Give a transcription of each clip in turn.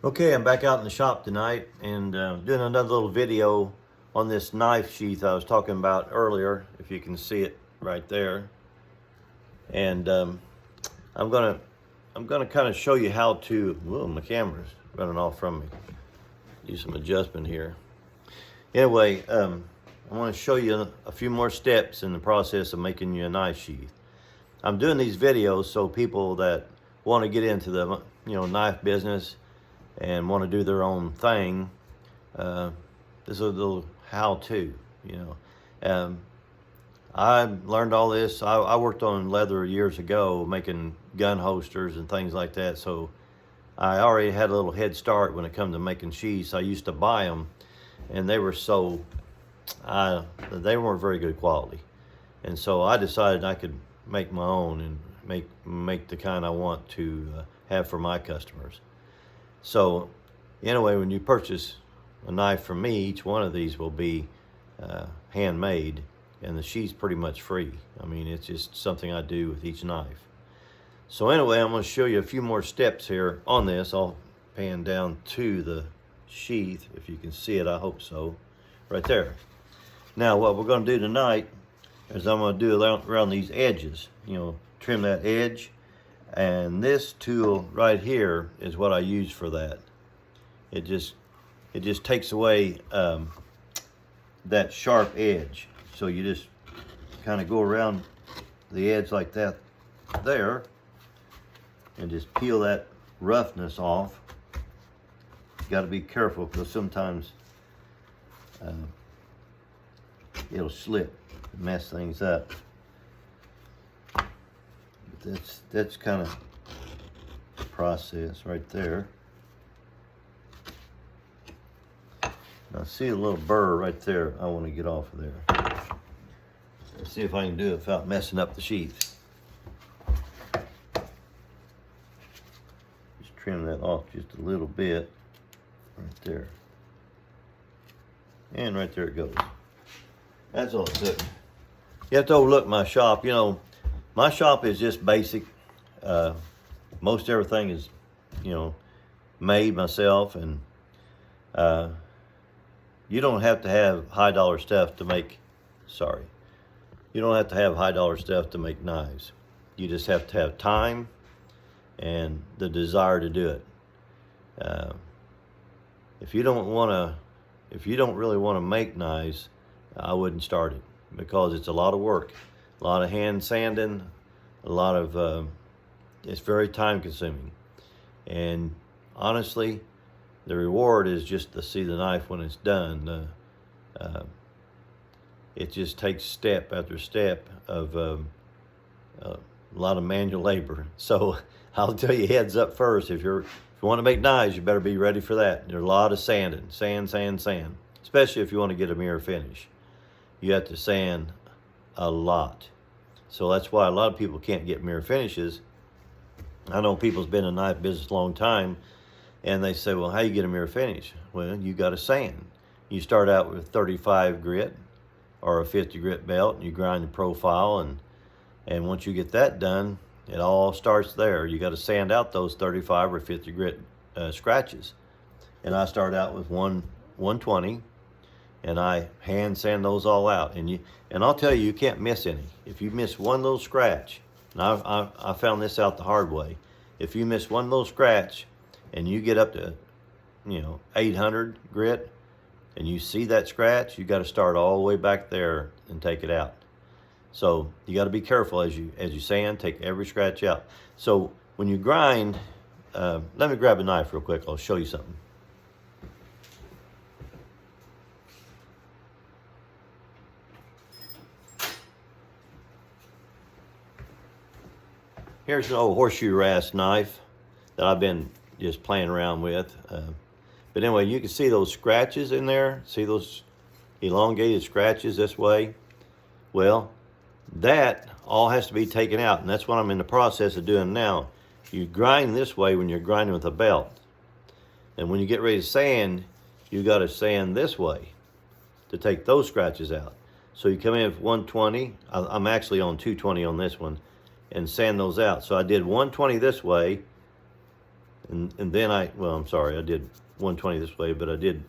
Okay, I'm back out in the shop tonight and doing another little video on this knife sheath I was talking about earlier, if you can see it right there. And I'm gonna kind of show you how to. Whoa, my camera's running off from me. Do some adjustment here. Anyway, I want to show you a few more steps in the process of making you a knife sheath. I'm doing these videos so people that want to get into the knife business and want to do their own thing, this is a little how-to. I learned all this. I worked on leather years ago, making gun holsters and things like that, so I already had a little head start when it comes to making sheaths. I used to buy them, and they were they weren't very good quality, and so I decided I could make my own and make the kind I want to have for my customers. So anyway, when you purchase a knife from me, each one of these will be handmade, and the sheath's pretty much free. I mean, it's just something I do with each knife. So anyway, I'm going to show you a few more steps here on this. I'll pan down to the sheath, if you can see it, I hope so, right there. Now what we're going to do tonight is I'm going to do around these edges, trim that edge. And this tool right here is what I use for that. It just takes away that sharp edge. So you just kind of go around the edge like that there and just peel that roughness off. You got to be careful because sometimes it'll slip and mess things up. That's kind of the process right there. Now see a little burr right there I want to get off of there. Let's see if I can do it without messing up the sheath. Just trim that off just a little bit right there. And right there it goes. That's all it took. You have to overlook my shop. My shop is just basic. Most everything is, made myself, and you don't have to have high dollar stuff to make, you don't have to have high dollar stuff to make knives. You just have to have time and the desire to do it. If you don't really want to make knives, I wouldn't start it, because it's a lot of work. A lot of hand sanding, a lot of, it's very time consuming. And honestly, the reward is just to see the knife when it's done. It just takes step after step of a lot of manual labor. So I'll tell you heads up first, if you want to make knives, you better be ready for that. There's a lot of sanding, sand, especially if you want to get a mirror finish. You have to sand a lot. So that's why a lot of people can't get mirror finishes. I know people's been in the knife business a long time, and they say, well, how you get a mirror finish? Well, you got to sand. You start out with 35 grit or a 50 grit belt, and you grind the profile, and once you get that done, it all starts there. You got to sand out those 35 or 50 grit scratches. And I start out with 120. And I hand sand those all out, and I'll tell you can't miss any. If you miss one little scratch, and I found this out the hard way. If you miss one little scratch, and you get up to 800 grit, and you see that scratch, you got to start all the way back there and take it out. So you got to be careful as you sand. Take every scratch out. So when you grind, let me grab a knife real quick. I'll show you something. Here's an old horseshoe rasp knife that I've been just playing around with. But anyway, you can see those scratches in there. See those elongated scratches this way? Well, that all has to be taken out, and that's what I'm in the process of doing now. You grind this way when you're grinding with a belt. And when you get ready to sand, you got to sand this way to take those scratches out. So you come in with 120. I'm actually on 220 on this one, and sand those out. So I did 120 this way, And then I'm sorry, I did 120 this way, but I did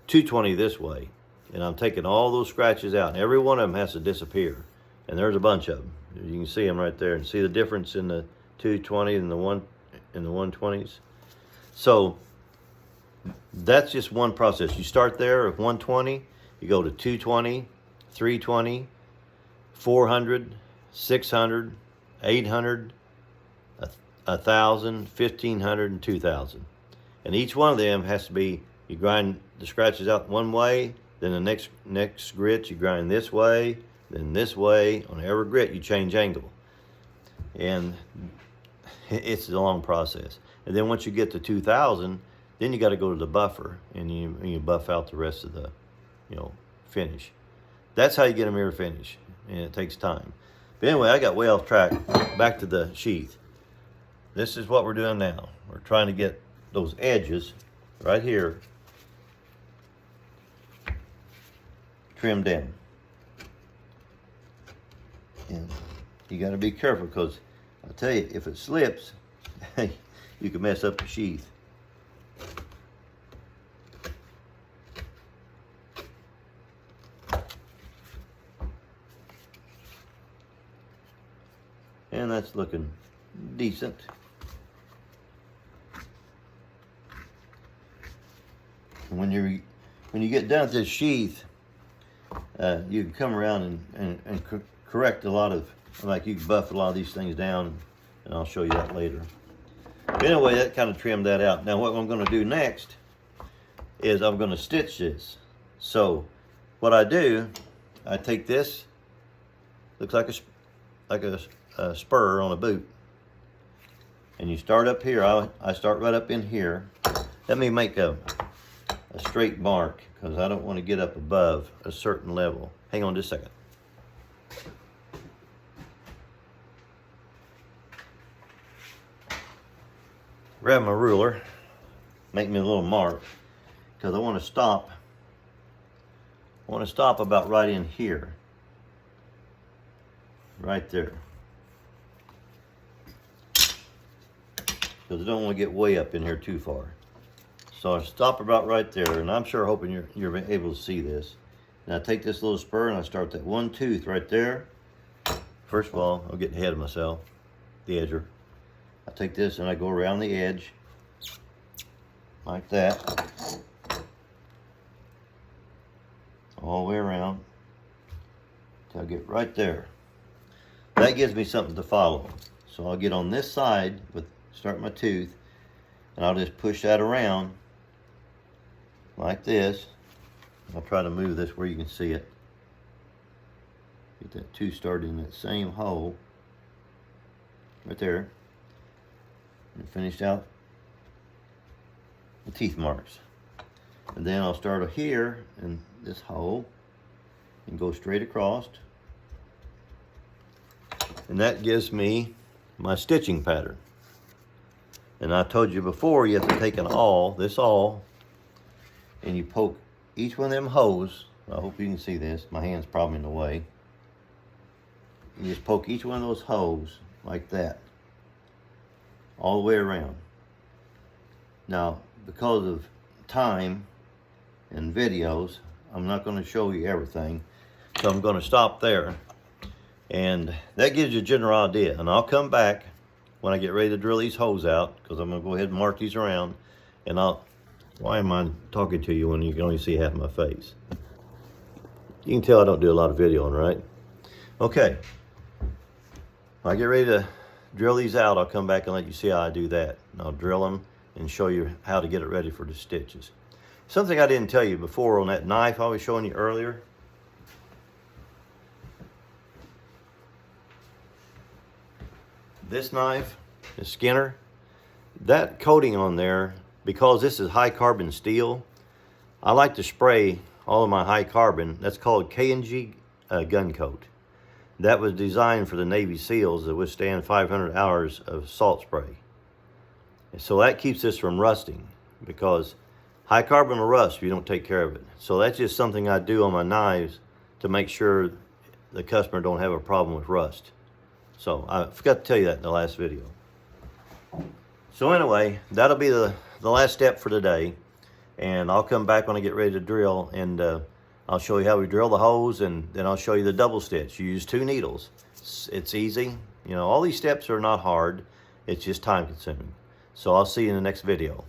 220 this way. And I'm taking all those scratches out, and every one of them has to disappear. And there's a bunch of them. You can see them right there, and see the difference in the 220 and the 120s. So that's just one process. You start there at 120, you go to 220, 320, 400, 600, 800, 1,000, 1,500, and 2,000. And each one of them has to be, you grind the scratches out one way, then the next grit you grind this way, then this way. On every grit you change angle. And it's a long process. And then once you get to 2,000, then you got to go to the buffer, and you buff out the rest of the, finish. That's how you get a mirror finish, and it takes time. But anyway, I got way off track. Back to the sheath. This is what we're doing now. We're trying to get those edges right here trimmed in. And you got to be careful, because I tell you, if it slips, you can mess up the sheath. And that's looking decent. And when you get done with this sheath, you can come around and correct a lot of, like you can buff a lot of these things down, and I'll show you that later. But anyway, that kind of trimmed that out. Now what I'm going to do next is I'm going to stitch this. So what I do, I take this, looks like a spur on a boot, and you start up here. I start right up in here. Let me make a straight mark, because I don't want to get up above a certain level. Hang on just a second. Grab my ruler, make me a little mark, because I want to stop. I want to stop about right in here, right there, because I don't want to get way up in here too far. So I stop about right there, and I'm sure hoping you're able to see this. And I take this little spur and I start that one tooth right there. First of all, I'll get ahead of myself, the edger. I take this and I go around the edge like that, all the way around till I get right there. That gives me something to follow. So I'll get on this side with start my tooth, and I'll just push that around like this. I'll try to move this where you can see it. Get that tooth started in that same hole right there, and finished out the teeth marks. And then I'll start here in this hole and go straight across, and that gives me my stitching pattern. And I told you before, you have to take this awl, and you poke each one of them holes. I hope you can see this. My hand's probably in the way. You just poke each one of those holes like that, all the way around. Now, because of time and videos, I'm not going to show you everything, so I'm going to stop there. And that gives you a general idea. And I'll come back when I get ready to drill these holes out, because I'm going to go ahead and mark these around. And why am I talking to you when you can only see half my face? You can tell I don't do a lot of videoing, right? Okay. When I get ready to drill these out, I'll come back and let you see how I do that. And I'll drill them and show you how to get it ready for the stitches. Something I didn't tell you before on that knife I was showing you earlier. This knife, the Skinner, that coating on there, because this is high carbon steel, I like to spray all of my high carbon. That's called K&G gun coat. That was designed for the Navy SEALs that withstand 500 hours of salt spray. And so that keeps this from rusting, because high carbon will rust if you don't take care of it. So that's just something I do on my knives to make sure the customer don't have a problem with rust. So I forgot to tell you that in the last video. So anyway, that'll be the last step for today. And I'll come back when I get ready to drill, and I'll show you how we drill the holes, and then I'll show you the double stitch. You use 2 needles. It's easy. You know, all these steps are not hard. It's just time consuming. So I'll see you in the next video.